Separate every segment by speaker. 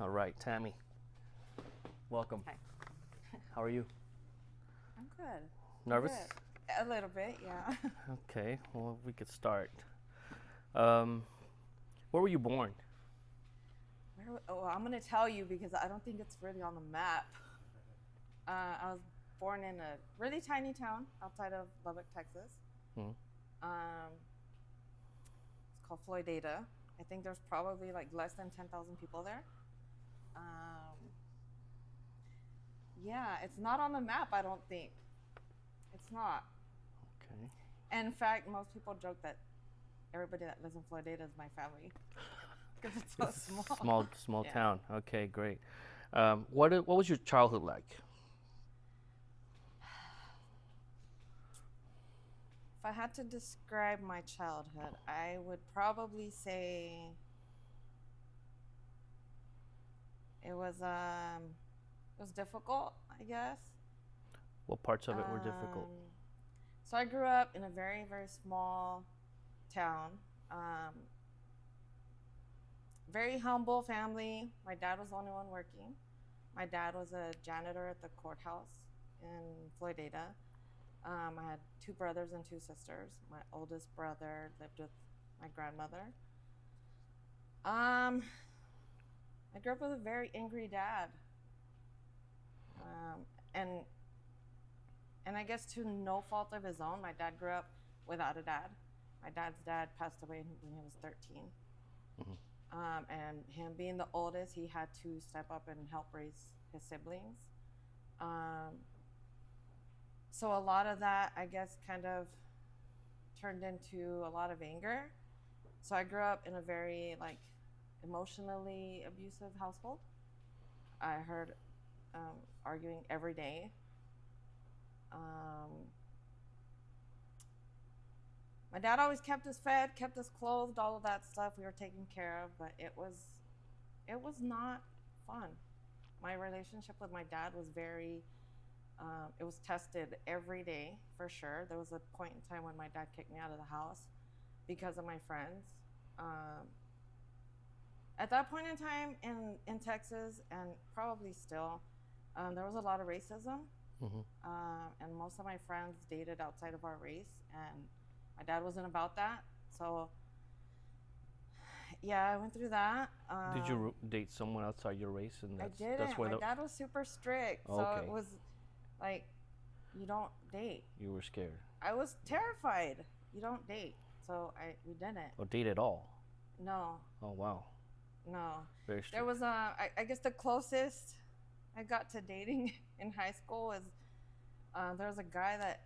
Speaker 1: All right, Tammy, welcome.
Speaker 2: Hi.
Speaker 1: How are you?
Speaker 2: I'm good.
Speaker 1: Nervous?
Speaker 2: Good. A little bit, yeah.
Speaker 1: Okay, well, we could start. Um, where were you born?
Speaker 2: I'm gonna tell you because I don't think it's really on the map. I was born in a really tiny town outside of Lubbock, Texas.
Speaker 1: Hmm.
Speaker 2: Um, it's called Floydada. I think there's probably like less than 10,000 people there. Um, yeah, it's not on the map. I don't think it's not.
Speaker 1: Okay.
Speaker 2: And in fact, most people joke that everybody that lives in Floydada is my family because it's so
Speaker 1: It's
Speaker 2: small.
Speaker 1: a small
Speaker 2: Yeah.
Speaker 1: town. Okay, great. What was your childhood like?
Speaker 2: If I had to describe my childhood, I would probably say it was difficult, I guess.
Speaker 1: What parts of it were difficult?
Speaker 2: Um, so I grew up in a very, very small town. Um, Very humble family. My dad was the only one working. My dad was a janitor at the courthouse in Floydada. I had two brothers and two sisters. My oldest brother lived with my grandmother. Um, I grew up with a very angry dad, um, and and I guess to no fault of his own, my dad grew up without a dad. My dad's dad passed away when he was 13,
Speaker 1: Hmm.
Speaker 2: and him being the oldest, he had to step up and help raise his siblings. Um, so a lot of that, I guess, kind of turned into a lot of anger. So I grew up in a very like emotionally abusive household. I heard arguing every day. Um, my dad always kept us fed, kept us clothed, all of that stuff we were taken care of, but it was not fun. My relationship with my dad was very it was tested every day for sure. There was a point in time when my dad kicked me out of the house because of my friends. Um, at that point in time in Texas, and probably still, there was a lot of racism,
Speaker 1: Hmm.
Speaker 2: and most of my friends dated outside of our race, and my dad wasn't about that. So, yeah, I went through that.
Speaker 1: Did you date someone outside your race, and
Speaker 2: I
Speaker 1: that's
Speaker 2: didn't.
Speaker 1: where
Speaker 2: My
Speaker 1: the
Speaker 2: dad was super strict, so it
Speaker 1: okay,
Speaker 2: was like, you don't date.
Speaker 1: you were scared
Speaker 2: I was terrified. You don't date, so we didn't.
Speaker 1: or date at all?
Speaker 2: No,
Speaker 1: Oh wow,
Speaker 2: no.
Speaker 1: very
Speaker 2: There
Speaker 1: strict.
Speaker 2: was I guess the closest I got to dating in high school was there was a guy that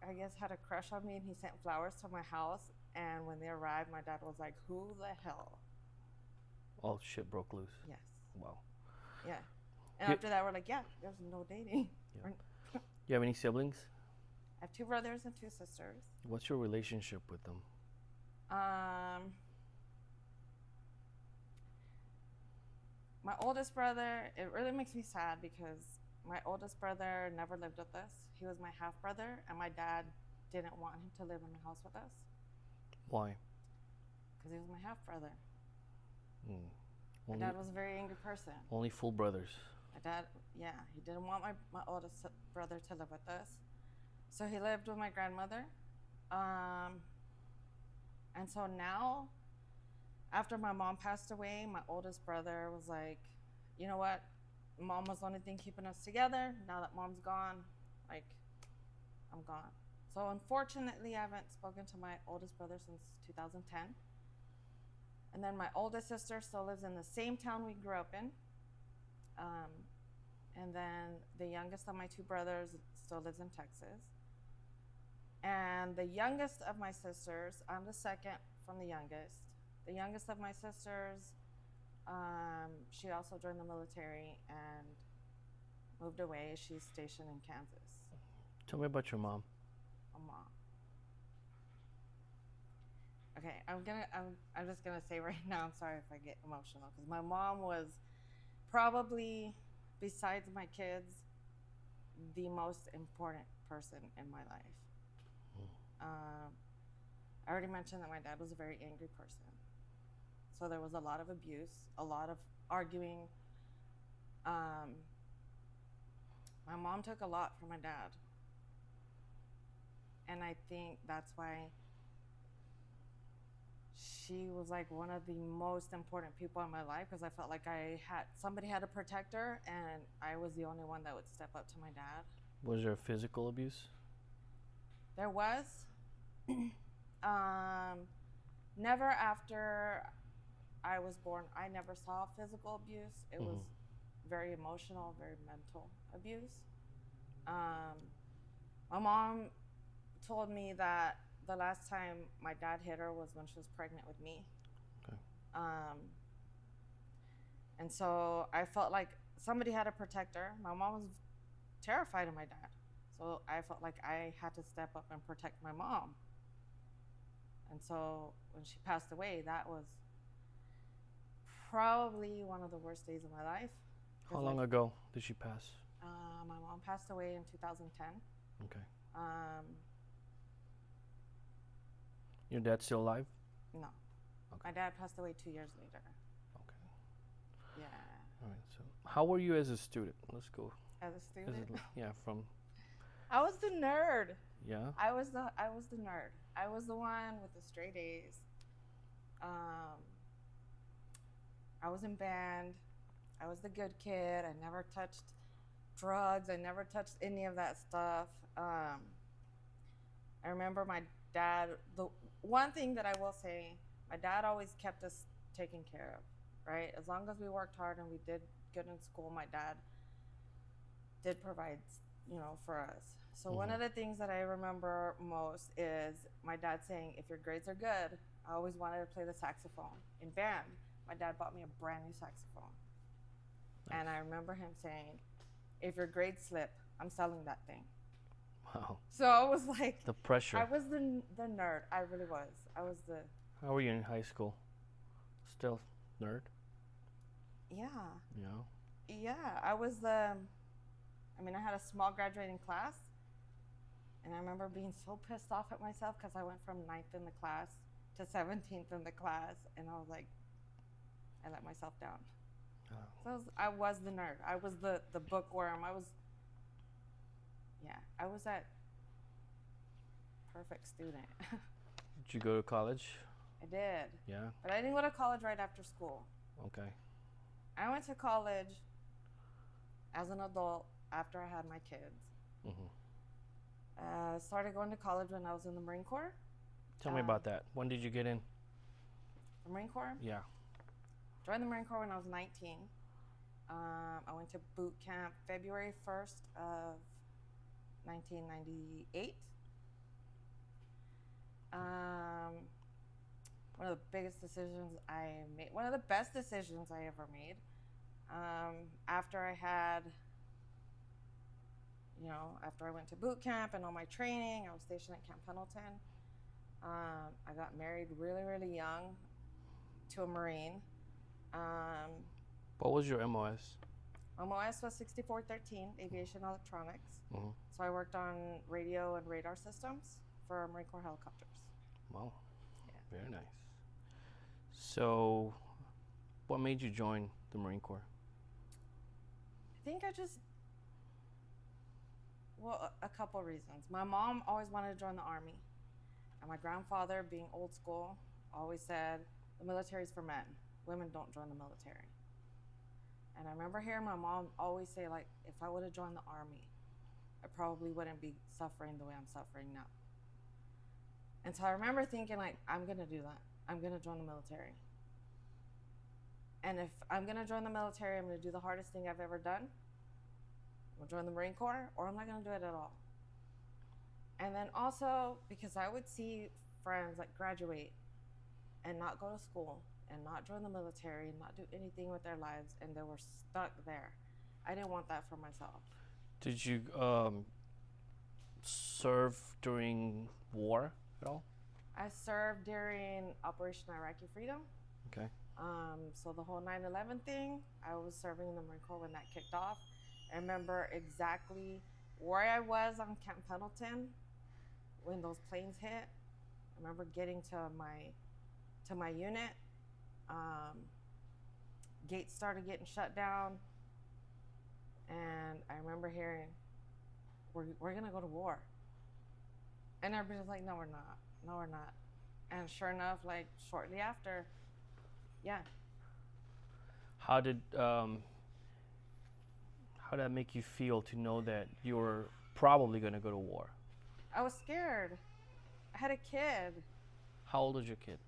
Speaker 2: I guess had a crush on me, and he sent flowers to my house. And when they arrived, my dad was like, "Who the hell?"
Speaker 1: All shit broke loose.
Speaker 2: Yes,
Speaker 1: Wow.
Speaker 2: yeah. And
Speaker 1: Do you,
Speaker 2: after that, we're like, "Yeah, there's no dating."
Speaker 1: yeah.
Speaker 2: We're-
Speaker 1: You have any siblings?
Speaker 2: I have two brothers and two sisters.
Speaker 1: What's your relationship with them?
Speaker 2: Um, my oldest brother, it really makes me sad because my oldest brother never lived with us. He was my half brother, and my dad didn't want him to live in the house with us
Speaker 1: Why?
Speaker 2: because he was my half brother.
Speaker 1: Hmm.
Speaker 2: My
Speaker 1: Only
Speaker 2: dad was a very angry person.
Speaker 1: only full brothers.
Speaker 2: My dad, yeah, he didn't want my oldest brother to live with us. So he lived with my grandmother. Um, and so now, after my mom passed away, my oldest brother was like, you know what? Mom was the only thing keeping us together. Now that mom's gone, like, I'm gone. So unfortunately, I haven't spoken to my oldest brother since 2010. And then my oldest sister still lives in the same town we grew up in. Um, and then the youngest of my two brothers still lives in Texas. And the youngest of my sisters, I'm the second from the youngest. The youngest of my sisters, she also joined the military and moved away. She's stationed in Kansas.
Speaker 1: Tell me about your mom.
Speaker 2: A mom. Okay, I'm just gonna say right now. I'm sorry if I get emotional because my mom was probably, besides my kids, the most important person in my life. I already mentioned that my dad was a very angry person. So there was a lot of abuse, a lot of arguing, Um, my mom took a lot from my dad. And I think that's why she was like one of the most important people in my life, because I felt like somebody had to protect her, and I was the only one that would step up to my dad.
Speaker 1: Was there physical abuse?
Speaker 2: There was. Never after I was born. I never saw physical abuse. It was very emotional, very mental abuse. My mom told me that the last time my dad hit her was when she was pregnant with me.
Speaker 1: Okay.
Speaker 2: And so I felt like somebody had to protect her. My mom was terrified of my dad. So I felt like I had to step up and protect my mom. And so when she passed away, that was probably one of the worst days of my life.
Speaker 1: How long ago did she pass?
Speaker 2: My mom passed away in 2010.
Speaker 1: Okay.
Speaker 2: Your
Speaker 1: dad's still alive?
Speaker 2: No.
Speaker 1: Okay.
Speaker 2: My dad passed away 2 years later.
Speaker 1: Okay.
Speaker 2: Yeah.
Speaker 1: All right. So, how were you as a student? Let's go.
Speaker 2: As a student?
Speaker 1: From.
Speaker 2: I was the nerd.
Speaker 1: Yeah.
Speaker 2: I was the nerd. I was the one with the straight A's. I was in band. I was the good kid. I never touched drugs. I never touched any of that stuff. I remember my dad, the one thing that I will say, my dad always kept us taken care of, right? As long as we worked hard and we did good in school, my dad did provide, for us. So one of the things that I remember most is my dad saying, if your grades are good, I always wanted to play the saxophone. In band, my dad bought me a brand new saxophone. Nice. And I remember him saying, if your grades slip, I'm selling that thing.
Speaker 1: Wow.
Speaker 2: So I was like,
Speaker 1: the pressure.
Speaker 2: I was the nerd. I really was. I was the.
Speaker 1: How were you in high school? Still nerd?
Speaker 2: Yeah.
Speaker 1: Yeah.
Speaker 2: Yeah. I was the. I had a small graduating class. And I remember being so pissed off at myself because I went from 9th in the class to 17th in the class. And I was like, I let myself down. Oh. So I was the nerd. I was the bookworm. I was that perfect student.
Speaker 1: Did you go to college?
Speaker 2: I did.
Speaker 1: Yeah.
Speaker 2: But I didn't go to college right after school.
Speaker 1: Okay.
Speaker 2: I went to college as an adult after I had my kids. Started going to college when I was in the Marine Corps.
Speaker 1: Tell me about that. When did you get in?
Speaker 2: The Marine Corps?
Speaker 1: Yeah.
Speaker 2: Joined the Marine Corps when I was 19. I went to boot camp February 1st of 1998. One of the biggest decisions I made, one of the best decisions I ever made. After I had, after I went to boot camp and all my training, I was stationed at Camp Pendleton. I got married really, really young to a Marine.
Speaker 1: What was your MOS?
Speaker 2: MOS was 6413, Aviation Electronics. So I worked on radio and radar systems for Marine Corps helicopters.
Speaker 1: Wow. Yeah. Very nice. So, what made you join the Marine Corps?
Speaker 2: I think a couple reasons. My mom always wanted to join the Army. And my grandfather, being old school, always said, the military's for men. Women don't join the military. And I remember hearing my mom always say, like, if I would have joined the Army, I probably wouldn't be suffering the way I'm suffering now. And so I remember thinking, like, I'm going to do that. I'm going to join the military. And if I'm going to join the military, I'm going to do the hardest thing I've ever done. I'm going to join the Marine Corps, or I'm not going to do it at all. And then also, because I would see friends like graduate and not go to school and not join the military and not do anything with their lives, and they were stuck there. I didn't want that for myself.
Speaker 1: Did you serve during war at all?
Speaker 2: I served during Operation Iraqi Freedom.
Speaker 1: Okay.
Speaker 2: So the whole 9/11 thing, I was serving in the Marine Corps when that kicked off. I remember exactly where I was on Camp Pendleton when those planes hit. I remember getting to my unit. Gates started getting shut down. And I remember hearing, we're going to go to war. And everybody's like, no, we're not. No, we're not. And sure enough, like shortly after, yeah,
Speaker 1: How did how did that make you feel to know that you were probably going to go to war?
Speaker 2: I was scared. I had a kid.
Speaker 1: How old was your kid?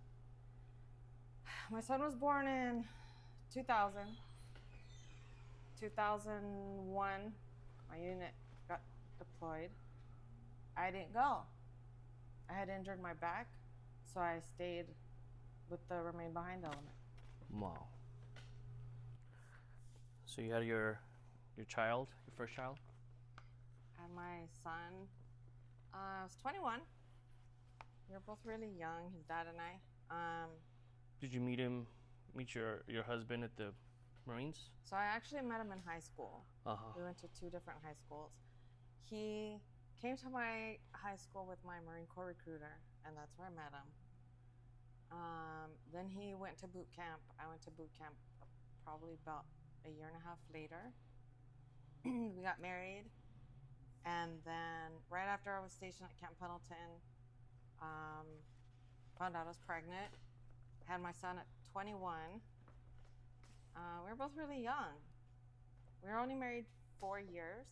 Speaker 2: My son was born in 2000. 2001, my unit got deployed. I didn't go. I had injured my back, so I stayed with the remain behind element.
Speaker 1: Wow. So you had your child, your first child?
Speaker 2: And my son was 21. We were both really young, his dad and I.
Speaker 1: Did you meet your husband at the Marines?
Speaker 2: So I actually met him in high school.
Speaker 1: Uh-huh.
Speaker 2: We went to 2 different high schools. He came to my high school with my Marine Corps recruiter, and that's where I met him. Then he went to boot camp. I went to boot camp probably about a year and a half later. We got married, and then right after I was stationed at Camp Pendleton, found out I was pregnant. Had my son at 21. We were both really young. We were only married 4 years.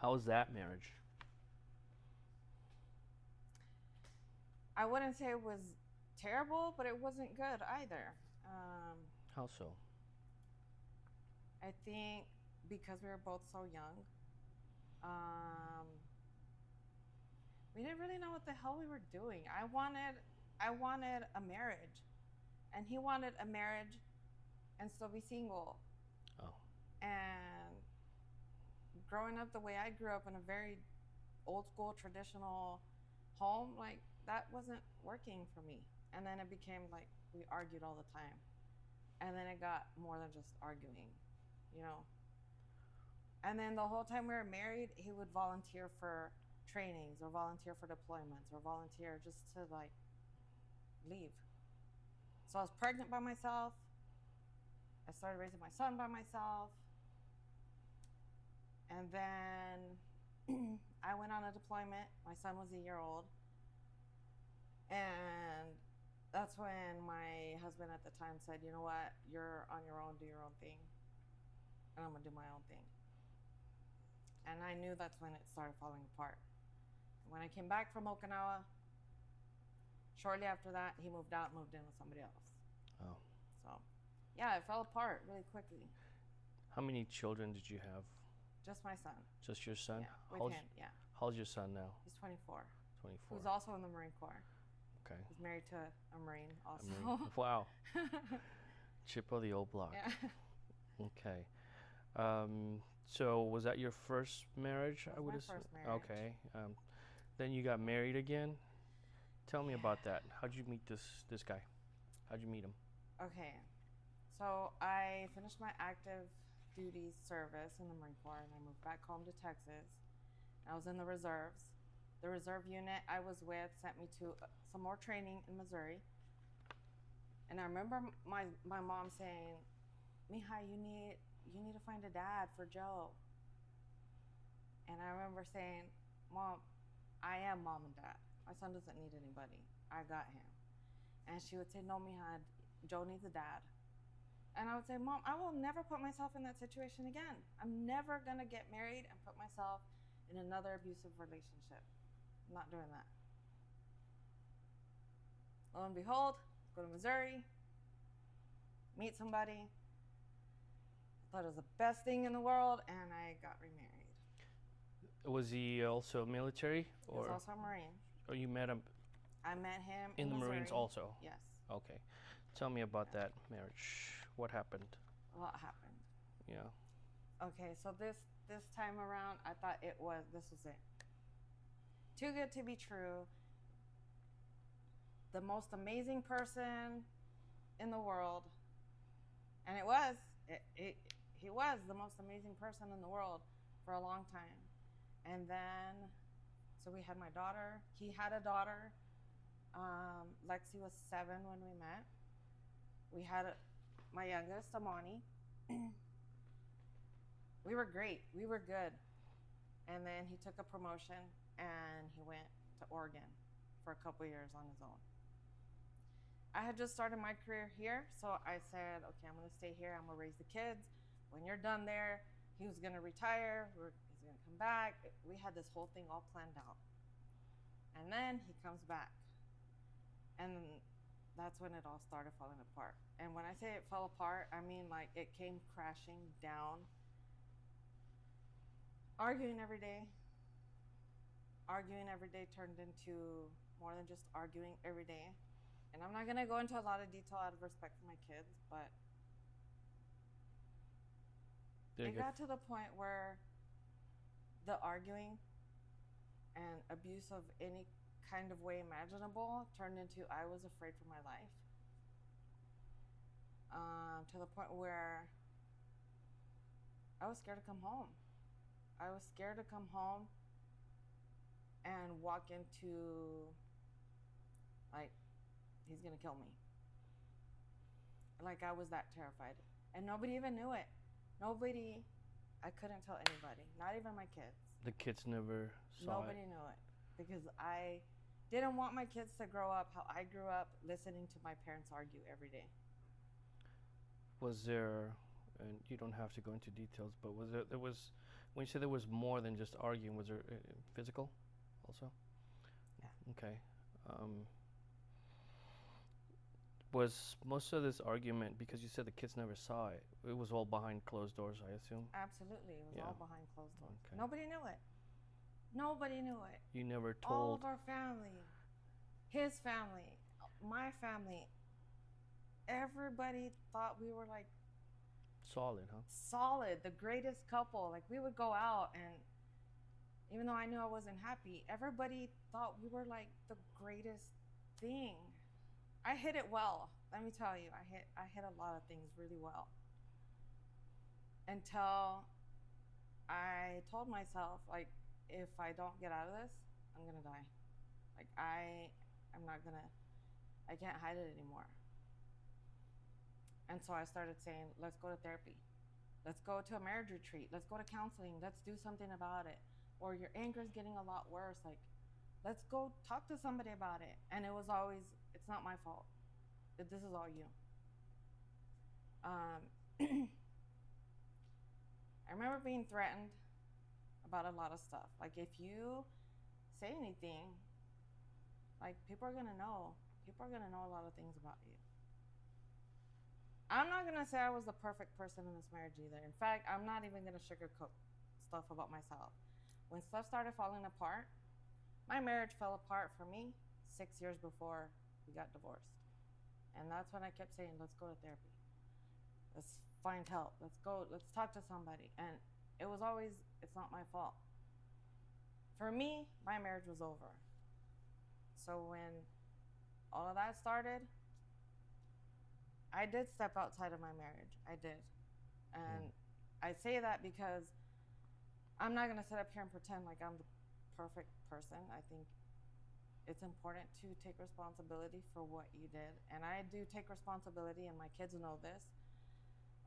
Speaker 1: How was that marriage?
Speaker 2: I wouldn't say it was terrible, but it wasn't good either.
Speaker 1: How so?
Speaker 2: I think because we were both so young, we didn't really know what the hell we were doing. I wanted a marriage, and he wanted a marriage and still be single.
Speaker 1: Oh.
Speaker 2: And growing up the way I grew up in a very old school traditional home, like that wasn't working for me. And then it became like we argued all the time. And then it got more than just arguing, you know. And then the whole time we were married, he would volunteer for trainings or volunteer for deployments or volunteer just to like leave. So I was pregnant by myself. I started raising my son by myself. And then I went on a deployment. My son was a year old. And that's when my husband at the time said, you know what, you're on your own, do your own thing. And I'm gonna do my own thing. And I knew that's when it started falling apart. When I came back from Okinawa, shortly after that, he moved out, moved in with somebody else.
Speaker 1: Oh.
Speaker 2: So, yeah, it fell apart really quickly.
Speaker 1: How many children did you have?
Speaker 2: Just my son.
Speaker 1: Just your son?
Speaker 2: Yeah, with him, yeah.
Speaker 1: How's your son now?
Speaker 2: He's 24.
Speaker 1: 24.
Speaker 2: Who's also in the Marine Corps.
Speaker 1: Okay.
Speaker 2: He's married to a Marine also.
Speaker 1: Wow. Chip of the old block.
Speaker 2: Yeah.
Speaker 1: Okay. So was that your first marriage?
Speaker 2: That was my first marriage.
Speaker 1: Okay. Then you got married again. Tell me about that. How'd you meet this guy? How'd you meet him?
Speaker 2: Okay. So I finished my active duty service in the Marine Corps, and I moved back home to Texas. I was in the reserves. The reserve unit I was with sent me to some more training in Missouri. And I remember my mom saying, Mija, you need to find a dad for Joe. And I remember saying, Mom, I am mom and dad. My son doesn't need anybody. I got him. And she would say, no, Mija, Joe needs a dad. And I would say, Mom, I will never put myself in that situation again. I'm never going to get married and put myself in another abusive relationship. I'm not doing that. Lo and behold, go to Missouri, meet somebody. I thought it was the best thing in the world, and I got remarried.
Speaker 1: Was he also military?
Speaker 2: He was also a Marine.
Speaker 1: Or you met him?
Speaker 2: I met him
Speaker 1: in the
Speaker 2: Missouri.
Speaker 1: Marines also?
Speaker 2: Yes.
Speaker 1: Okay. Tell me about that marriage. What happened?
Speaker 2: What happened?
Speaker 1: Yeah.
Speaker 2: Okay, so this time around, I thought this was it. Too good to be true. The most amazing person in the world. And it was. He was the most amazing person in the world for a long time. And then, so we had my daughter. He had a daughter. Lexi was 7 when we met. We had my youngest, Amani. We were great. We were good. And then he took a promotion and he went to Oregon for a couple years on his own. I had just started my career here, so I said, okay, I'm going to stay here. I'm going to raise the kids. When you're done there, he was going to retire. He's going to come back. We had this whole thing all planned out. And then he comes back. And that's when it all started falling apart. And when I say it fell apart, I mean like it came crashing down. Arguing every day. Arguing every day turned into more than just arguing every day. And I'm not going to go into a lot of detail out of respect for my kids, but it got to the point where the arguing and abuse of any kind of way imaginable turned into I was afraid for my life. To the point where I was scared to come home. I was scared to come home and walk into, like, he's gonna kill me. Like, I was that terrified. And nobody even knew it. I couldn't tell anybody, not even my kids.
Speaker 1: The kids never saw
Speaker 2: Nobody knew it. Because I didn't want my kids to grow up how I grew up, listening to my parents argue every day.
Speaker 1: Was there, and you don't have to go into details, but when you said there was more than just arguing, was there physical also?
Speaker 2: Yeah.
Speaker 1: Okay. Was most of this argument, because you said the kids never saw it, it was all behind closed doors, I assume?
Speaker 2: Absolutely. It was all behind closed doors.
Speaker 1: Okay.
Speaker 2: Nobody knew it. Nobody knew it.
Speaker 1: You never told?
Speaker 2: All of our family, his family, my family, everybody thought we were like
Speaker 1: solid, huh?
Speaker 2: Solid, the greatest couple. Like, we would go out, and even though I knew I wasn't happy, everybody thought we were like the greatest thing. I hit it well. Let me tell you, I hit a lot of things really well. Until I told myself, like, if I don't get out of this, I'm gonna die. Like, I can't hide it anymore. And so I started saying, let's go to therapy. Let's go to a marriage retreat. Let's go to counseling. Let's do something about it. Or your anger is getting a lot worse. Like, let's go talk to somebody about it. And it was always, it's not my fault. This is all you. I remember being threatened about a lot of stuff. Like, if you say anything, like, people are gonna know. People are gonna know a lot of things about you. I'm not gonna say I was the perfect person in this marriage either. In fact, I'm not even gonna sugarcoat stuff about myself. When stuff started falling apart, my marriage fell apart for me 6 years before we got divorced. And that's when I kept saying, let's go to therapy. Let's find help. Let's go, let's talk to somebody. And it was always, it's not my fault. For me, my marriage was over. So when all of that started, I did step outside of my marriage. I did. And I say that because I'm not going to sit up here and pretend like I'm the perfect person. I think it's important to take responsibility for what you did. And I do take responsibility, and my kids know this.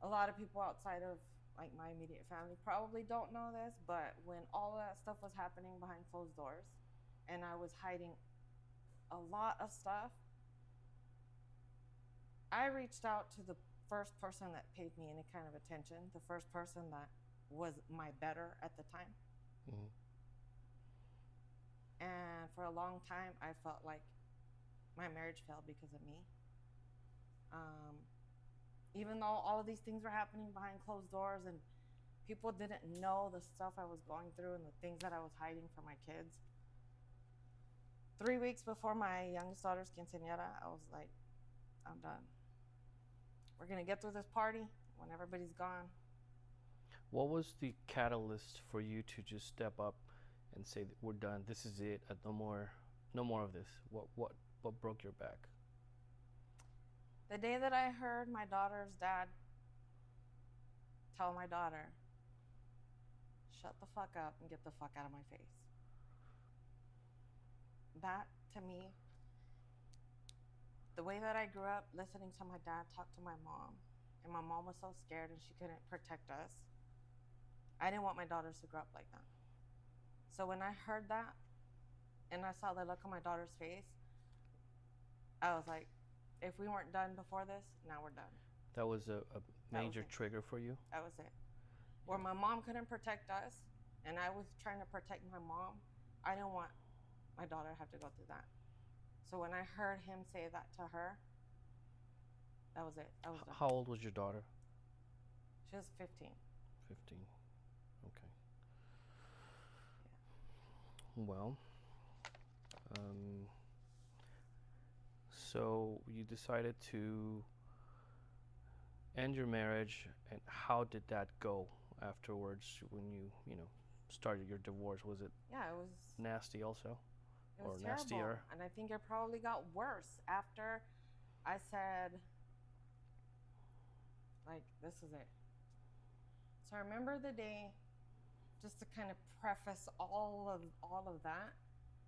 Speaker 2: A lot of people outside of like my immediate family probably don't know this, but when all of that stuff was happening behind closed doors and I was hiding a lot of stuff, I reached out to the first person that paid me any kind of attention, the first person that was my better at the time.
Speaker 1: Mm-hmm.
Speaker 2: And for a long time, I felt like my marriage failed because of me. Even though all of these things were happening behind closed doors and people didn't know the stuff I was going through and the things that I was hiding from my kids. 3 weeks before my youngest daughter's quinceañera, I was like, I'm done. We're going to get through this party when everybody's gone.
Speaker 1: What was the catalyst for you to just step up and say that we're done? This is it. No more of this. What broke your back?
Speaker 2: The day that I heard my daughter's dad tell my daughter, shut the fuck up and get the fuck out of my face. That, to me, the way that I grew up listening to my dad talk to my mom, and my mom was so scared and she couldn't protect us. I didn't want my daughters to grow up like that. So when I heard that and I saw the look on my daughter's face, I was like, if we weren't done before this, now we're done.
Speaker 1: That was a major
Speaker 2: it.
Speaker 1: trigger for you?
Speaker 2: That was it. Where my mom couldn't protect us and I was trying to protect my mom, I didn't want my daughter to have to go through that. So when I heard him say that to her, that was it. I was done.
Speaker 1: How old was your daughter?
Speaker 2: She was 15.
Speaker 1: 15. Okay. Well, so you decided to end your marriage, and how did that go afterwards when you know, started your divorce? Was it
Speaker 2: Yeah, it was
Speaker 1: nasty also?
Speaker 2: It was
Speaker 1: Or
Speaker 2: terrible.
Speaker 1: nastier?
Speaker 2: And I think it probably got worse after I said, like, this is it. So I remember the day, just to kind of preface all of that,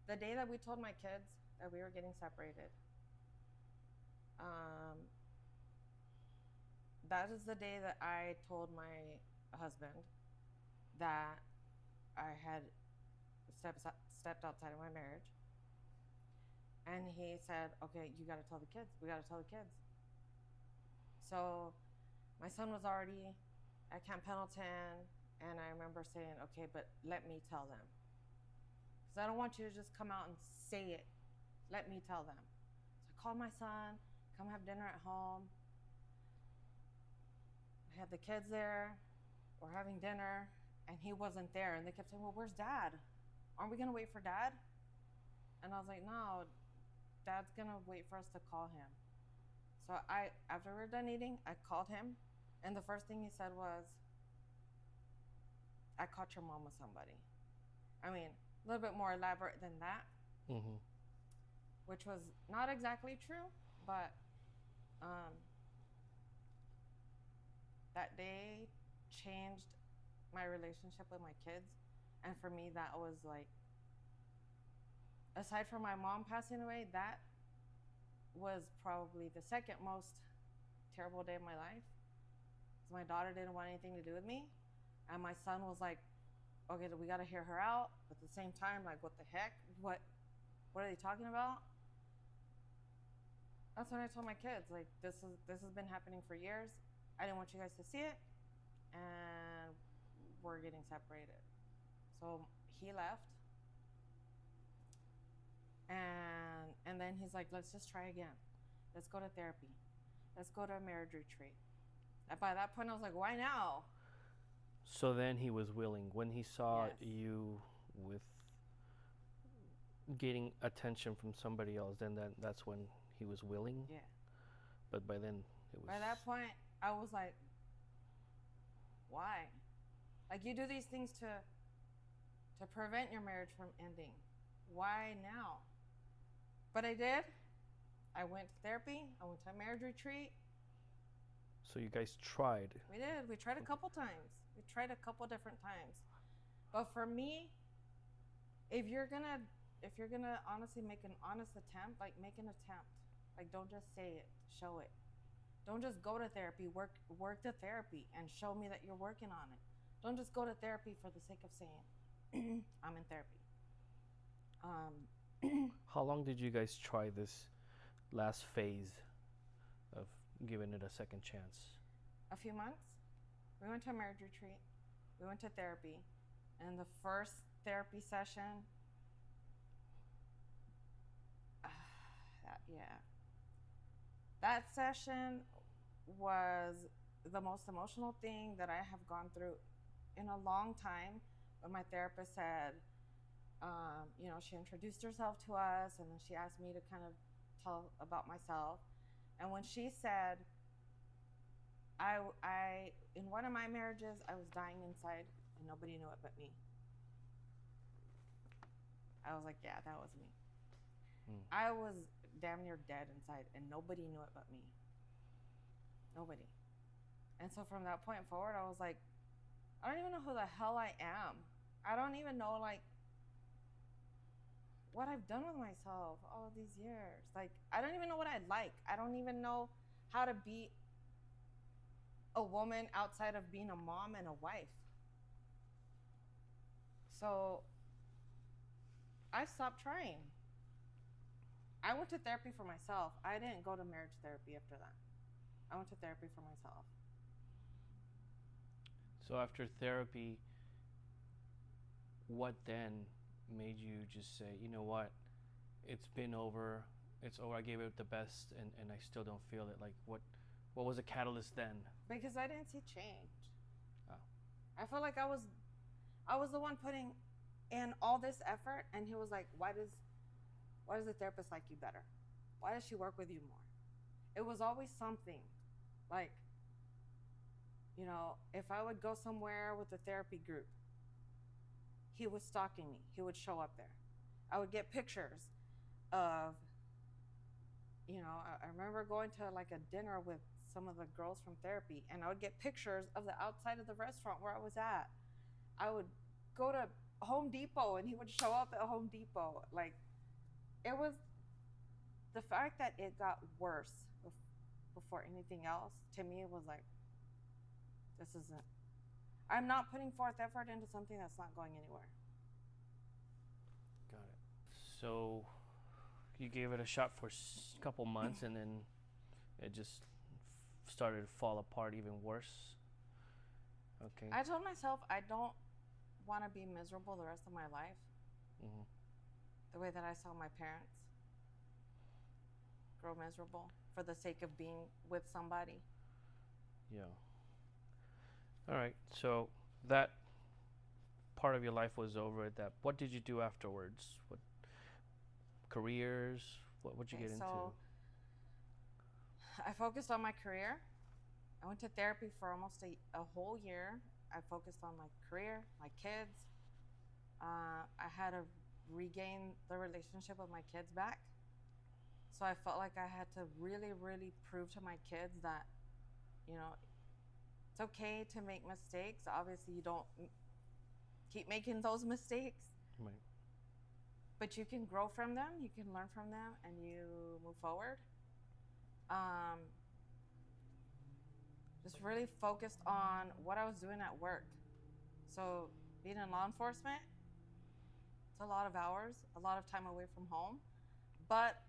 Speaker 2: the day that we told my kids that we were getting separated. That is the day that I told my husband that I had stepped outside of my marriage. And he said, okay, you got to tell the kids. We got to tell the kids. So my son was already at Camp Pendleton, and I remember saying, okay, but let me tell them. Because I don't want you to just come out and say it. Let me tell them. So I called my son, come have dinner at home. I had the kids there. We're having dinner, and he wasn't there. And they kept saying, well, where's Dad? Aren't we going to wait for Dad? And I was like, no, Dad's going to wait for us to call him. So after we were done eating, I called him. And the first thing he said was, I caught your mom with somebody. I mean, a little bit more elaborate than that, which was not exactly true, but that day changed my relationship with my kids. And for me, that was like, aside from my mom passing away, that was probably the second most terrible day of my life. So my daughter didn't want anything to do with me. And my son was like, okay, we got to hear her out. But at the same time, like, what the heck? What are they talking about? That's when I told my kids, like, this has been happening for years. I didn't want you guys to see it. And we're getting separated. So he left. And then he's like, let's just try again. Let's go to therapy. Let's go to a marriage retreat. And by that point, I was like, why now?
Speaker 1: So then he was willing. When he saw
Speaker 2: Yes.
Speaker 1: you with getting attention from somebody else, then that's when he was willing?
Speaker 2: Yeah.
Speaker 1: But by then, it was...
Speaker 2: By that point, I was like, why? Like, you do these things to prevent your marriage from ending. Why now? But I did. I went to therapy. I went to a marriage retreat.
Speaker 1: So you guys tried.
Speaker 2: We did. We tried a couple times. We tried a couple different times. But for me, if you're gonna honestly make an honest attempt, like, make an attempt. Like, don't just say it, show it. Don't just go to therapy, work the therapy and show me that you're working on it. Don't just go to therapy for the sake of saying, I'm in therapy.
Speaker 1: How long did you guys try this last phase of giving it a second chance?
Speaker 2: A few months. We went to a marriage retreat. We went to therapy. And the first therapy session, that session was the most emotional thing that I have gone through in a long time. When my therapist said, she introduced herself to us, and then she asked me to kind of tell about myself. And when she said, I in one of my marriages, I was dying inside, and nobody knew it but me. I was like, yeah, that was me. I was damn near dead inside, and nobody knew it but me. Nobody. And so from that point forward, I was like, I don't even know who the hell I am. I don't even know, like, what I've done with myself all of these years. Like, I don't even know what I like. I don't even know how to be a woman outside of being a mom and a wife. So I stopped trying. I went to therapy for myself. I didn't go to marriage therapy after that. I went to therapy for myself.
Speaker 1: So after therapy, what then made you just say, you know what, it's been over, it's over, I gave it the best, and I still don't feel it? Like, what was the catalyst then?
Speaker 2: Because I didn't see change.
Speaker 1: Oh.
Speaker 2: I felt like I was the one putting in all this effort, and he was like, why does the therapist like you better? Why does she work with you more? It was always something. Like, you know, if I would go somewhere with a therapy group, he was stalking me. He would show up there. I would get pictures of, you know, I remember going to like a dinner with some of the girls from therapy, and I would get pictures of the outside of the restaurant where I was at. I would go to Home Depot, and he would show up at Home Depot. Like, it was the fact that it got worse before anything else. To me, it was like, this isn't. I'm not putting forth effort into something that's not going anywhere.
Speaker 1: Got it. So you gave it a shot for a couple months, and then it just started to fall apart even worse. Okay.
Speaker 2: I told myself I don't want to be miserable the rest of my life.
Speaker 1: Mm-hmm.
Speaker 2: The way that I saw my parents grow miserable for the sake of being with somebody.
Speaker 1: Yeah. All right. So that part of your life was over at that. What did you do afterwards? What careers? What'd you get into?
Speaker 2: So I focused on my career. I went to therapy for almost a whole year. I focused on my career, my kids. I had to regain the relationship with my kids back. So I felt like I had to really, really prove to my kids that, you know, it's okay to make mistakes. Obviously, you don't keep making those mistakes.
Speaker 1: Right.
Speaker 2: But you can grow from them, you can learn from them, and you move forward. Just really focused on what I was doing at work. So being in law enforcement, it's a lot of hours, a lot of time away from home. But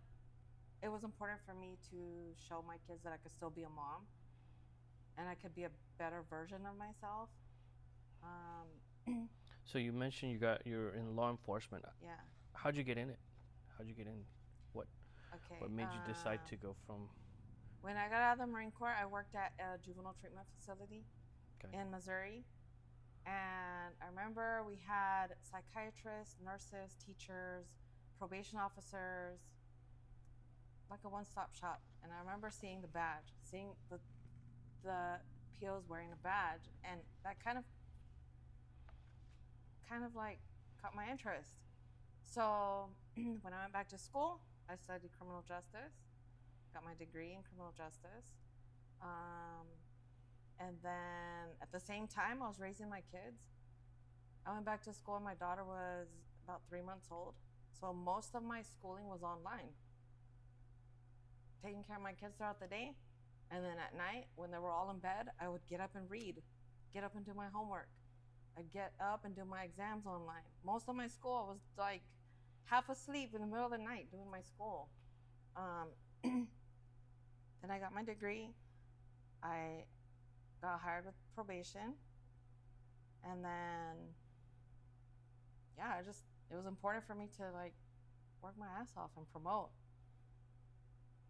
Speaker 2: it was important for me to show my kids that I could still be a mom and I could be a better version of myself.
Speaker 1: So you mentioned you're in law enforcement.
Speaker 2: Yeah.
Speaker 1: How'd you get in it? How'd you get in?
Speaker 2: Okay.
Speaker 1: What made you decide to go from?
Speaker 2: When I got out of the Marine Corps, I worked at a juvenile treatment facility in Missouri. And I remember we had psychiatrists, nurses, teachers, probation officers, like a one-stop shop. And I remember seeing the badge, seeing the POs wearing a badge, and that kind of like caught my interest. So when I went back to school, I studied criminal justice, got my degree in criminal justice. And then at the same time, I was raising my kids. I went back to school and my daughter was about 3 months old. So most of my schooling was online. Taking care of my kids throughout the day. And then at night, when they were all in bed, I would get up and read, get up and do my homework. I'd get up and do my exams online. Most of my school, I was like half asleep in the middle of the night doing my school. Then I got my degree. I got hired with probation. And then, yeah, it was important for me to like work my ass off and promote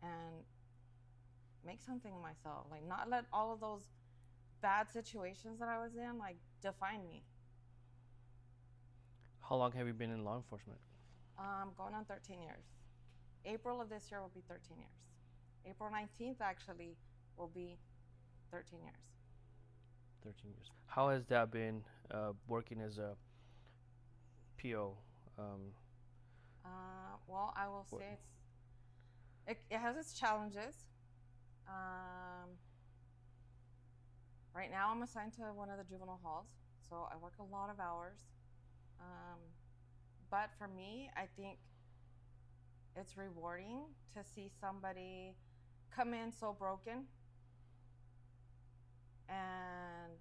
Speaker 2: and make something of myself. Like, not let all of those bad situations that I was in like define me.
Speaker 1: How long have you been in law enforcement?
Speaker 2: Going on 13 years. April of this year will be 13 years. April 19th actually will be 13 years.
Speaker 1: 13 years. How has that been working as a PO?
Speaker 2: Well, I will say it has its challenges. Right now, I'm assigned to one of the juvenile halls, so I work a lot of hours. But for me, I think it's rewarding to see somebody come in so broken and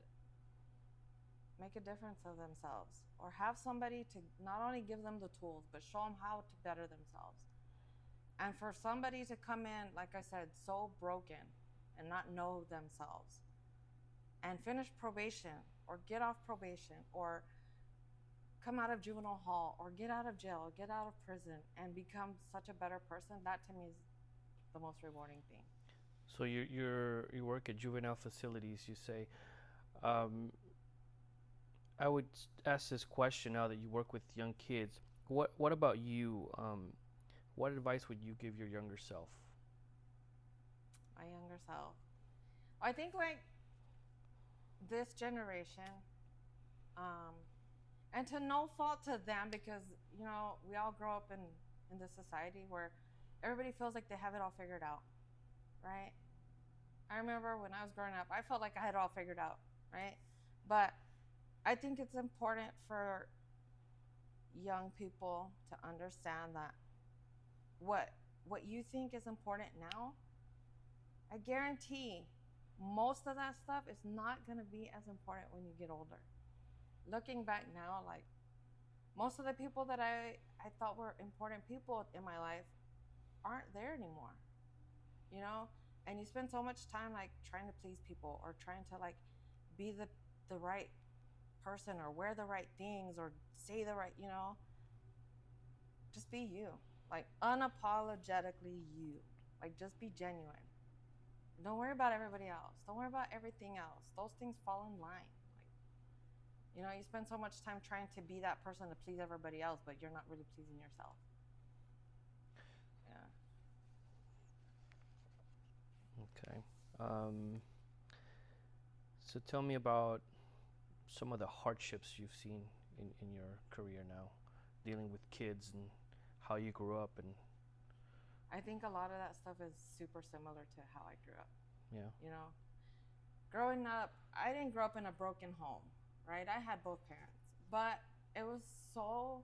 Speaker 2: make a difference of themselves, or have somebody to not only give them the tools but show them how to better themselves. And for somebody to come in, like I said, so broken and not know themselves and finish probation or get off probation or come out of juvenile hall or get out of jail or get out of prison and become such a better person, that to me is the most rewarding thing.
Speaker 1: So you work at juvenile facilities, you say. Um, I would ask this question now that you work with young kids. What about you? What advice would you give your younger self?
Speaker 2: My younger self. I think like this generation, um, and to no fault to them, because we all grow up in this society where everybody feels like they have it all figured out, right? I remember when I was growing up, I felt like I had it all figured out, right? But I think it's important for young people to understand that what you think is important now, I guarantee most of that stuff is not going to be as important when you get older. Looking back now, like most of the people that I thought were important people in my life aren't there anymore, you know? And you spend so much time like trying to please people or trying to like be the right person or wear the right things or say the right, just be you. Like unapologetically you. Like just be genuine. Don't worry about everybody else. Don't worry about everything else. Those things fall in line. Like, you spend so much time trying to be that person to please everybody else, but you're not really pleasing yourself. Yeah.
Speaker 1: Okay. So tell me about some of the hardships you've seen in your career now, dealing with kids and how you grew up. And
Speaker 2: I think a lot of that stuff is super similar to how I grew up.
Speaker 1: yeah.
Speaker 2: Growing up, I didn't grow up in a broken home, right? I had both parents, but it was so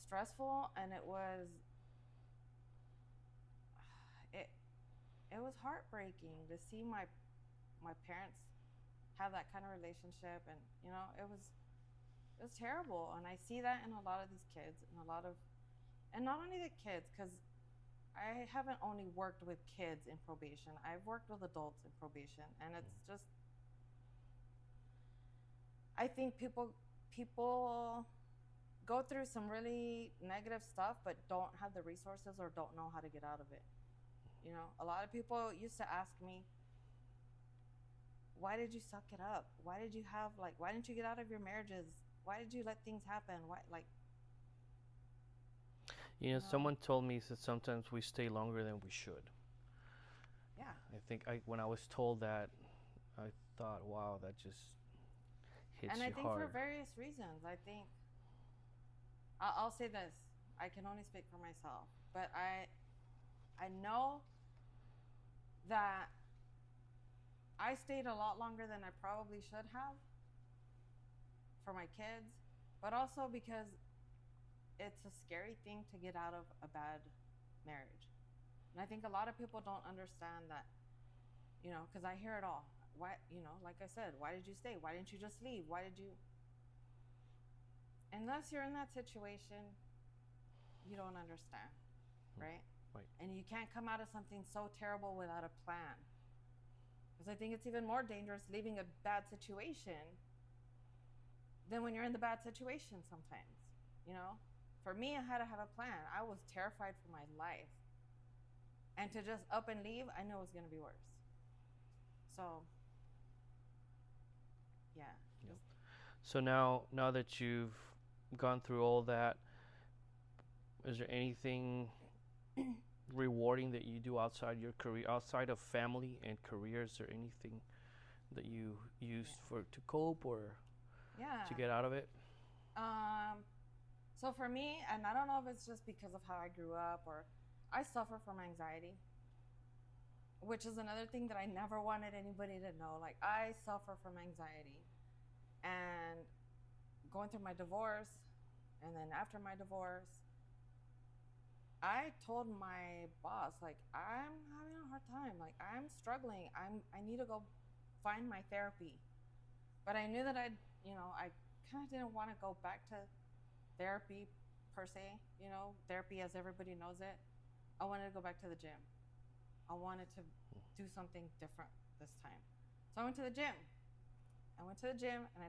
Speaker 2: stressful, and it was heartbreaking to see my parents have that kind of relationship, and it was terrible. And I see that in a lot of these kids, and not only the kids, because I haven't only worked with kids in probation. I've worked with adults in probation, and it's just, I think people go through some really negative stuff, but don't have the resources or don't know how to get out of it. A lot of people used to ask me, why did you suck it up? Why didn't you get out of your marriages? Why did you let things happen? Why, like,
Speaker 1: someone told me that sometimes we stay longer than we should.
Speaker 2: Yeah.
Speaker 1: I think when I was told that, I thought, wow, that just hits
Speaker 2: and
Speaker 1: you
Speaker 2: I think
Speaker 1: hard.
Speaker 2: for various reasons. I think I'll say this. I can only speak for myself, but I know that I stayed a lot longer than I probably should have for my kids, but also because it's a scary thing to get out of a bad marriage. And I think a lot of people don't understand that, because I hear it all. Why, like I said, why did you stay? Why didn't you just leave? Why did you? Unless you're in that situation, you don't understand, right?
Speaker 1: Right.
Speaker 2: And you can't come out of something so terrible without a plan. Because I think it's even more dangerous leaving a bad situation than when you're in the bad situation sometimes, For me, I had to have a plan. I was terrified for my life. And to just up and leave, I know it was going to be worse. So, yeah.
Speaker 1: Yep. So now that you've gone through all that, is there anything rewarding that you do outside your career, outside of family and career? Is there anything that you used to cope or to get out of it?
Speaker 2: So for me, and I don't know if it's just because of how I grew up, or I suffer from anxiety, which is another thing that I never wanted anybody to know. Like, I suffer from anxiety. And going through my divorce, and then after my divorce, I told my boss, like, I'm having a hard time. Like, I'm struggling. I need to go find my therapy. But I knew that I kind of didn't want to go back to therapy per se, therapy as everybody knows it. I wanted to go back to the gym. I wanted to do something different this time. So I went to the gym. And I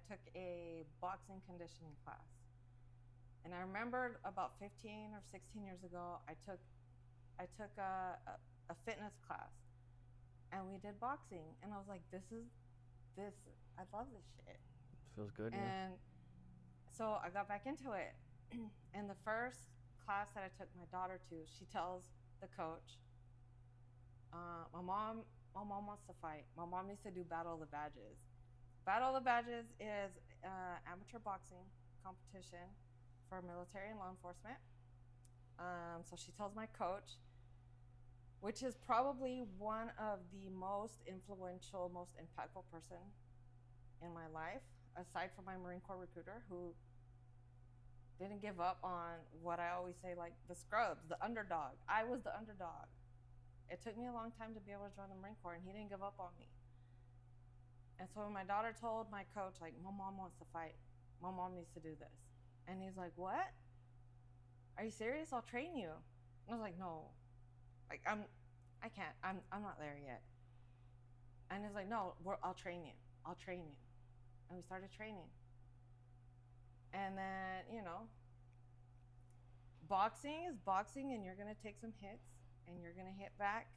Speaker 2: took a boxing conditioning class. And I remembered about 15 or 16 years ago, I took a fitness class, and we did boxing. And I was like, I love this shit.
Speaker 1: Feels good, yeah.
Speaker 2: And so I got back into it. And the first class that I took my daughter to, she tells the coach, my mom wants to fight. My mom needs to do Battle of the Badges. Battle of the Badges is amateur boxing competition for military and law enforcement. So she tells my coach, which is probably one of the most influential, most impactful person in my life, aside from my Marine Corps recruiter, who didn't give up on what I always say, like the scrubs, the underdog. I was the underdog. It took me a long time to be able to join the Marine Corps, and he didn't give up on me. And so when my daughter told my coach, like, my mom wants to fight, my mom needs to do this. And he's like, what? Are you serious? I'll train you. And I was like, no, like, I can't, I'm not there yet. And he's like, no, I'll train you. And we started training. And then, boxing is boxing, and you're going to take some hits and you're going to hit back.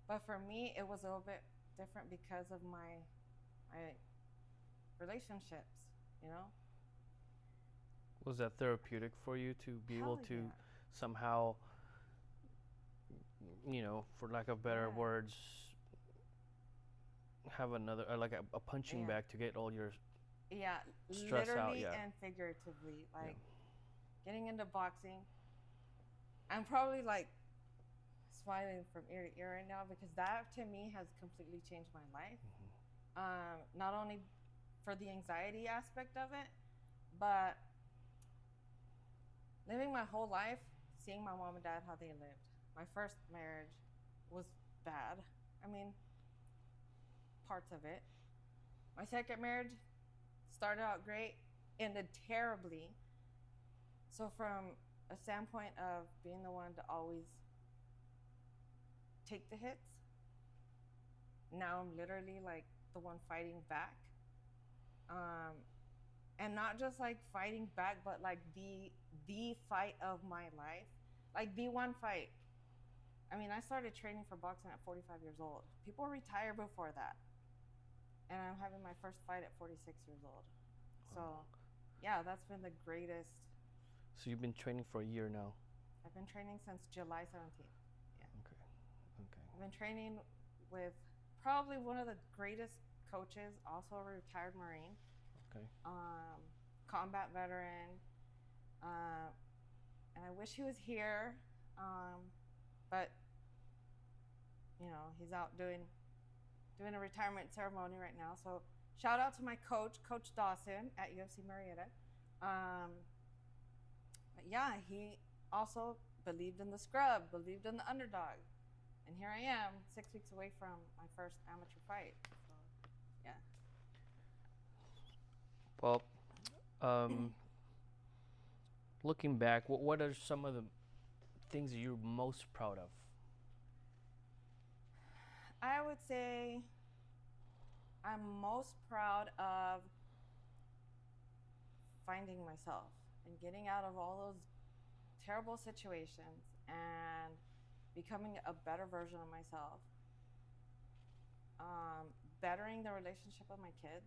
Speaker 2: But for me, it was a little bit different because of my relationships,
Speaker 1: Was that therapeutic for you to be able to somehow, for lack of better words, have another, like a punching bag to get all your stress out?
Speaker 2: Literally and figuratively, like getting into boxing. I'm probably like smiling from ear to ear right now, because that to me has completely changed my life. Not only for the anxiety aspect of it, but living my whole life, seeing my mom and dad, how they lived. My first marriage was bad. I mean, parts of it. My second marriage started out great, ended terribly. So from a standpoint of being the one to always take the hits, now I'm literally like the one fighting back. And not just like fighting back, but like the fight of my life, like the one fight. I mean, I started training for boxing at 45 years old. People retire before that. And I'm having my first fight at 46 years old. So, yeah, that's been the greatest.
Speaker 1: So you've been training for a year now?
Speaker 2: I've been training since July 17th. Yeah.
Speaker 1: Okay.
Speaker 2: I've been training with probably one of the greatest coaches, also a retired Marine.
Speaker 1: Okay.
Speaker 2: Combat veteran. And I wish he was here. But, he's out doing a retirement ceremony right now. So shout out to my coach, Coach Dawson at UFC Marietta. But yeah, he also believed in the scrub, believed in the underdog. And here I am, 6 weeks away from my first amateur fight. So, yeah.
Speaker 1: Well, looking back, what are some of the things that you're most proud of?
Speaker 2: I would say I'm most proud of finding myself and getting out of all those terrible situations and becoming a better version of myself. Bettering the relationship with my kids.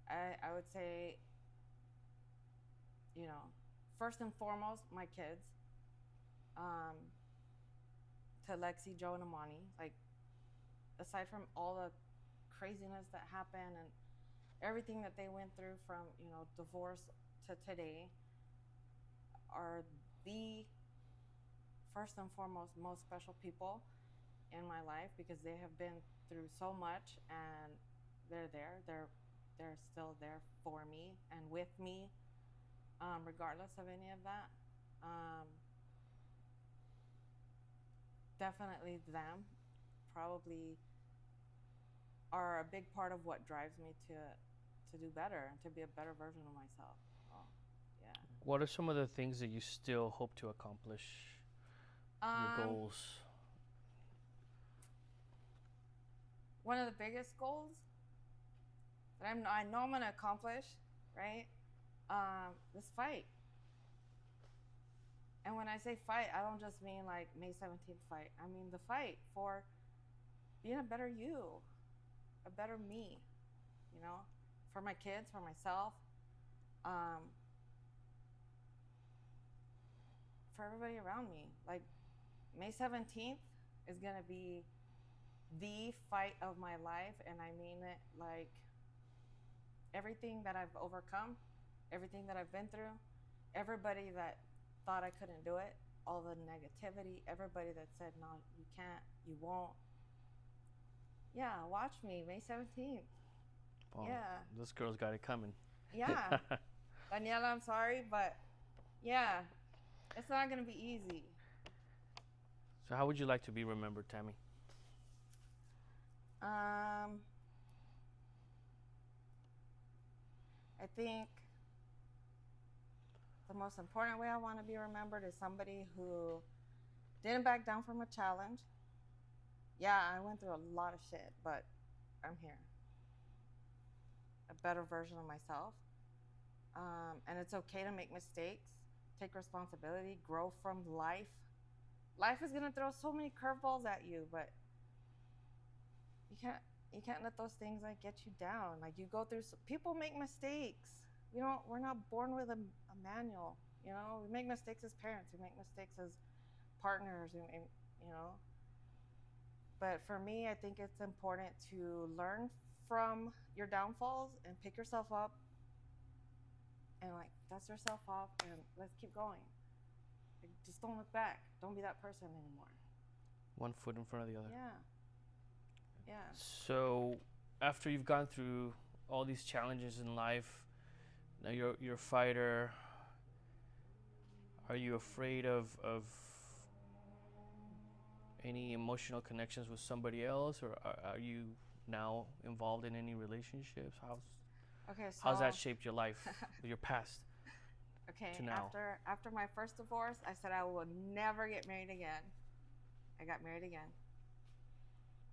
Speaker 2: I would say, first and foremost, my kids. To Lexi, Joe, and Amani. Like, aside from all the craziness that happened and everything that they went through from, divorce to today, are the first and foremost most special people in my life, because they have been through so much, and they're there. They're still there for me and with me, regardless of any of that. Definitely them probably are a big part of what drives me to do better and to be a better version of myself. Oh, yeah.
Speaker 1: What are some of the things that you still hope to accomplish? Your
Speaker 2: Um,
Speaker 1: goals?
Speaker 2: One of the biggest goals that I know I'm gonna accomplish, right? This fight. And when I say fight, I don't just mean like May 17th fight. I mean the fight for being a better you, a better me, you know, for my kids, for myself, um, for everybody around me. Like May 17th is gonna be the fight of my life, and I mean it. Like everything that I've overcome, everything that I've been through, everybody that thought I couldn't do it, all the negativity, everybody that said, no, you can't, you won't. Yeah, watch me, May 17th.
Speaker 1: Well,
Speaker 2: Yeah.
Speaker 1: this girl's got it coming.
Speaker 2: Yeah. Daniela, I'm sorry, but yeah, it's not going to be easy.
Speaker 1: So, how would you like to be remembered, Tammy?
Speaker 2: I think the most important way I want to be remembered is somebody who didn't back down from a challenge. Yeah, I went through a lot of shit, but I'm here. A better version of myself. And it's okay to make mistakes, take responsibility, grow from life. Life is gonna throw so many curveballs at you, but you can't let those things like get you down. Like you go through, people make mistakes. We're not born with a manual. You know, we make mistakes as parents. We make mistakes as partners. You know. But for me, I think it's important to learn from your downfalls and pick yourself up and like dust yourself off and let's keep going. Like, just don't look back. Don't be that person anymore.
Speaker 1: One foot in front of the other.
Speaker 2: Yeah. Yeah.
Speaker 1: So, after you've gone through all these challenges in life, now you're a fighter. Are you afraid of any emotional connections with somebody else, or are you now involved in any relationships?
Speaker 2: Okay, so
Speaker 1: How's that shaped your life, your past
Speaker 2: okay,
Speaker 1: to now?
Speaker 2: after my first divorce, I said I will never get married again. I got married again.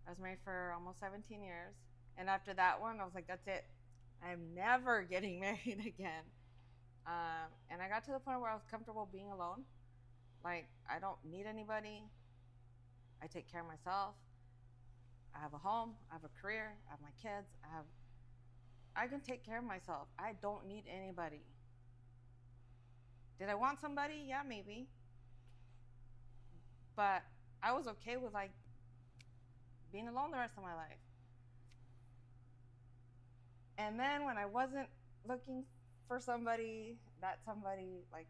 Speaker 2: I was married for almost 17 years. And after that one, I was like, that's it. I'm never getting married again. And I got to the point where I was comfortable being alone. Like, I don't need anybody. I take care of myself. I have a home. I have a career. I have my kids. I can take care of myself. I don't need anybody. Did I want somebody? Yeah, maybe. But I was okay with like being alone the rest of my life. And then when I wasn't looking for somebody, that somebody like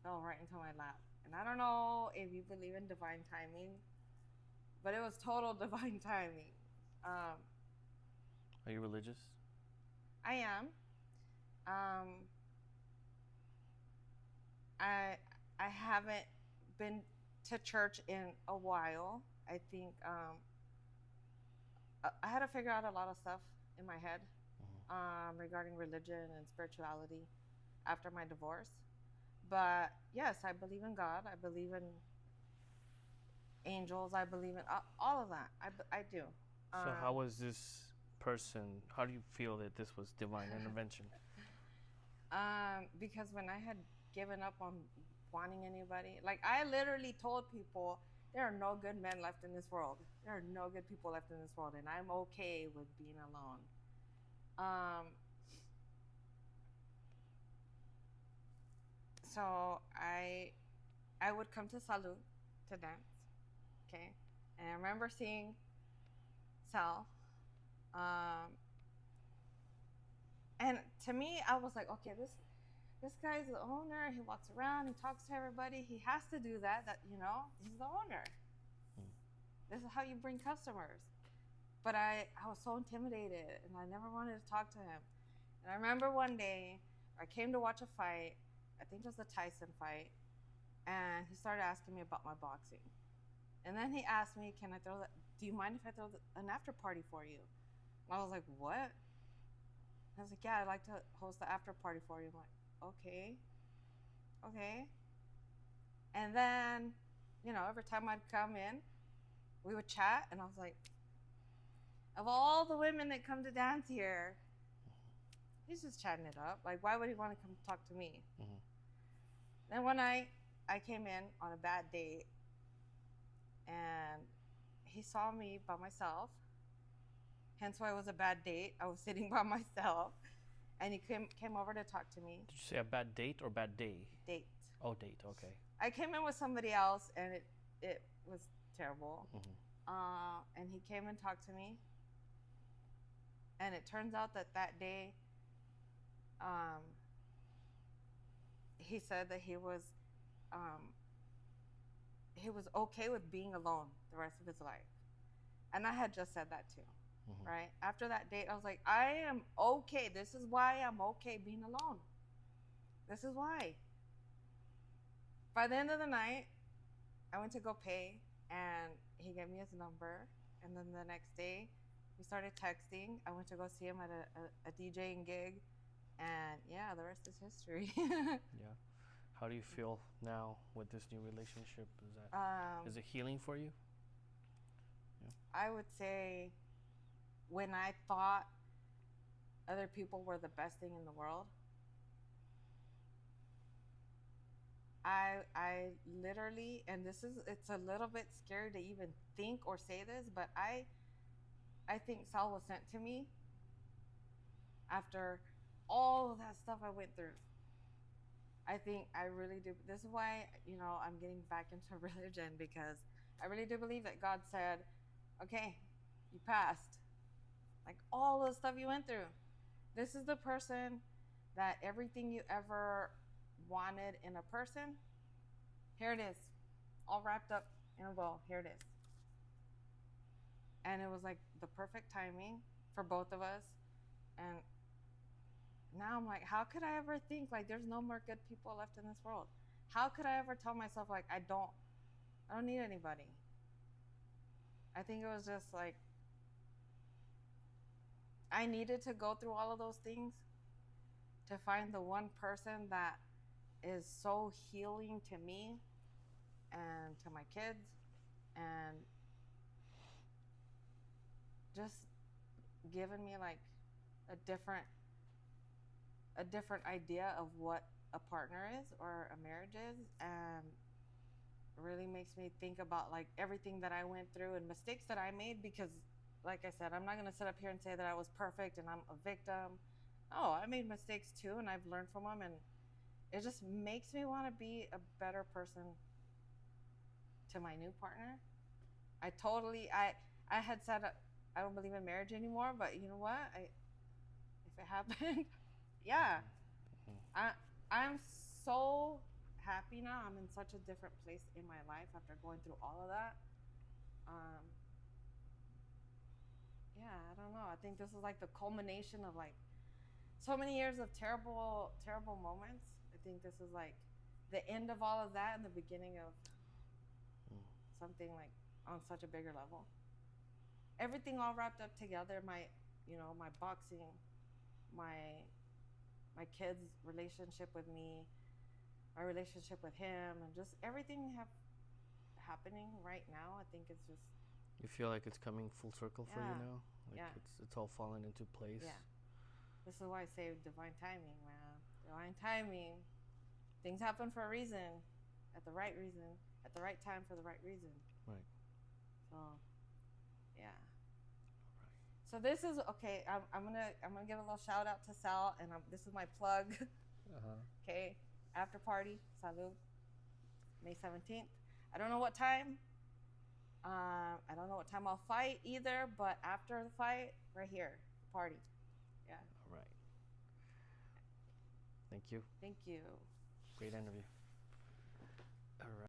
Speaker 2: fell right into my lap. And I don't know if you believe in divine timing, but it was total divine timing.
Speaker 1: Are you religious?
Speaker 2: I am. Um, I haven't been to church in a while. I think I had to figure out a lot of stuff in my head regarding religion and spirituality after my divorce. But yes, I believe in God. I believe in angels. I believe in all of that. I do.
Speaker 1: So how was this person? How do you feel that this was divine intervention?
Speaker 2: Because when I had given up on wanting anybody, like I literally told people, there are no good men left in this world. There are no good people left in this world, and I'm okay with being alone. So I would come to Salud to dance, okay? And I remember seeing Sal. And to me, I was like, okay, this guy's the owner. He walks around, he talks to everybody. He has to do that. He's the owner. This is how you bring customers. But I was so intimidated, and I never wanted to talk to him. And I remember one day, I came to watch a fight. I think it was the Tyson fight. And he started asking me about my boxing. And then he asked me, do you mind if I throw an after party for you? And I was like, what? I was like, yeah, I'd like to host the after party for you. I'm like, okay, okay. And then, every time I'd come in, we would chat, and I was like, of all the women that come to dance here, he's just chatting it up. Like, why would he want to come talk to me?
Speaker 1: Mm-hmm.
Speaker 2: Then one night, I came in on a bad date, and he saw me by myself. Hence why it was a bad date. I was sitting by myself, and he came over to talk to me.
Speaker 1: Did you say a bad date or bad day?
Speaker 2: Date.
Speaker 1: Oh, date. Okay.
Speaker 2: I came in with somebody else, and it was terrible.
Speaker 1: Mm-hmm.
Speaker 2: And he came and talked to me, and it turns out that day, he said that um, he was okay with being alone the rest of his life, and I had just said that too.
Speaker 1: Mm-hmm.
Speaker 2: Right after that date, I was like, I am okay. This is why I'm okay being alone. This is why. By the end of the night, I went to go pay, and he gave me his number. And then the next day, we started texting. I went to go see him at a DJing gig, and yeah, the rest is history.
Speaker 1: Yeah. How do you feel now with this new relationship? Is it healing for you? Yeah.
Speaker 2: I would say, when I thought other people were the best thing in the world, I literally, and it's a little bit scary to even think or say this, but I think Sal was sent to me after all of that stuff I went through. I think I really do. This is why, I'm getting back into religion, because I really do believe that God said, okay, you passed. Like, all the stuff you went through. This is the person that everything you ever wanted in a person, here it is, all wrapped up in a bow. Here it is. And it was like the perfect timing for both of us. And now I'm like, how could I ever think like there's no more good people left in this world? How could I ever tell myself like I don't need anybody? I think it was just like I needed to go through all of those things to find the one person that is so healing to me and to my kids, and just giving me like a different idea of what a partner is or a marriage is, and really makes me think about like everything that I went through and mistakes that I made, because like I said, I'm not going to sit up here and say that I was perfect and I'm a victim. Oh, I made mistakes too, and I've learned from them, and it just makes me want to be a better person to my new partner. I had said I don't believe in marriage anymore, but you know what? If it happened, yeah.
Speaker 1: Mm-hmm.
Speaker 2: I'm so happy now. I'm in such a different place in my life after going through all of that. Yeah, I don't know. I think this is like the culmination of like so many years of terrible, terrible moments. I think this is like the end of all of that and the beginning of something like on such a bigger level. Everything all wrapped up together. My boxing, my kids' relationship with me, my relationship with him, and just everything happening right now. I think it's just.
Speaker 1: You feel like it's coming full circle for you
Speaker 2: Yeah.
Speaker 1: now? Like
Speaker 2: Yeah.
Speaker 1: it's all falling into place?
Speaker 2: Yeah. This is why I say divine timing, man. Divine timing. Things happen for a reason, at the right reason, at the right time for the right reason.
Speaker 1: Right.
Speaker 2: So, yeah. So this is okay. I'm gonna give a little shout out to Sal, and this is my plug.
Speaker 1: Uh-huh.
Speaker 2: Okay, after party, salud, May 17th. I don't know what time. I don't know what time I'll fight either, but after the fight, right here, party. Yeah.
Speaker 1: All right. Thank you.
Speaker 2: Thank you.
Speaker 1: Great interview. All right.